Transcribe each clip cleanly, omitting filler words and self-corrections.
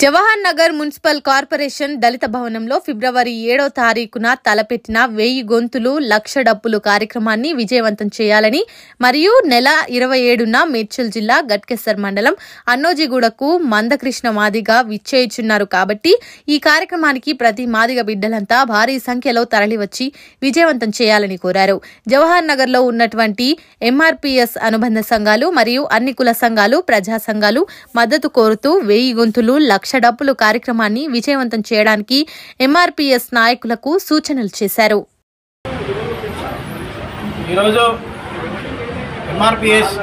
Jawahar Nagar municipal corporation దళిత భవనంలో ఫిబ్రవరి 7వ తారీఖున తలపెట్టిన 1000 గొంతులు లక్ష డప్పులు కార్యక్రమాన్ని విజయవంతం చేయాలని మరియు నెల 27న మేడ్చల్ జిల్లా గట్కేసర్ మండలం అన్నోజిగూడకు మందకృష్ణ మాదిగ విచ్చేయుచున్నారు కాబట్టి ఈ కార్యక్రమానికి ప్రతి మాదిగ బిడ్డలంతా భారీ సంఖ్యలో తరలివచ్చి విజయవంతం చేయాలని కోరారు. జవహర్ నగర్ లో ఉన్నటువంటి ఎంఆర్పీఎస్ అనుబంధ సంఘాలు మరియు అన్ని కుల సంఘాలు ప్రజా సంఘాలు మద్దతు కోరుతూ 1000 గొంతులు లక్ష డప్పులు కార్యక్రమాన్ని విజయవంతం చేయడానికి ఎంఆర్పీఎస్ నాయకులకు సూచనలు చేశారు. ఈరోజు ఎంఆర్పీఎస్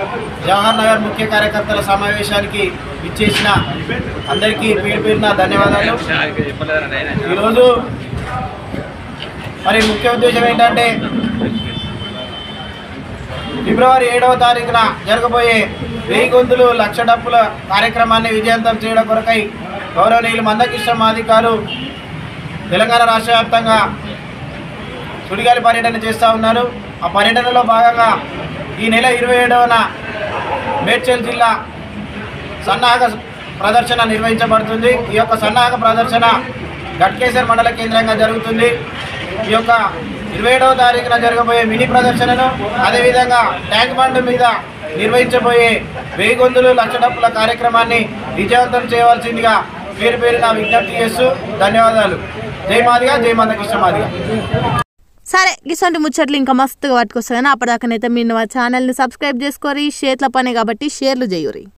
జవహర్ నగర్ ముఖ్య కార్యకర్తల సమావేశానికి ఇచ్చేసిన అందరికీ పేరున ధన్యవాదాలు. ఈరోజు మరి ముఖ్య ఉద్దేశం ఏంటంటే ఫిబ్రవరి 7వ తారీఖున జరగబోయే 1000 గొంతులు లక్ష డప్పుల కార్యక్రమాన్ని విజయవంతం చేయడం కొరకై గౌరవనీయులు మందకృష్ణ మాదిగ గారు తెలంగాణ రాష్ట్ర వ్యాప్తంగా సుడిగాలి పర్యటన చేస్తూ ఉన్నారు. ఆ పర్యటనలో భాగంగా ఈ నెల 27న మేడ్చల్ జిల్లా సన్నాహక ప్రదర్శన నిర్వహించబడుతుంది. ఈ యొక్క సన్నాహక ప్రదర్శన గట్కేసర్ మండల కేంద్రంగా జరుగుతుంది. ఈ యొక్క 27వ తారీఖున జరగబోయే మినీ ప్రదర్శనను అదేవిధంగా ట్యాంక్ బండ్ మీద నిర్వహించబోయే 1000 గొంతులు లక్ష డప్పుల కార్యక్రమాన్ని విజయవంతం చేయవలసిందిగా పేరున విజ్ఞప్తి చేస్తూ ధన్యవాదాలు. జై మాదిగ, జై మందకృష్ణ మాదిగ. సరే, ఇటువంటి ముచ్చట్లు ఇంకా మస్తుగా పట్టుకొస్తాను. అప్పటిదాకానైతే మీరు మా ఛానల్ని సబ్స్క్రైబ్ చేసుకోరి. షేర్ల పనే కాబట్టి షేర్లు చేయురి.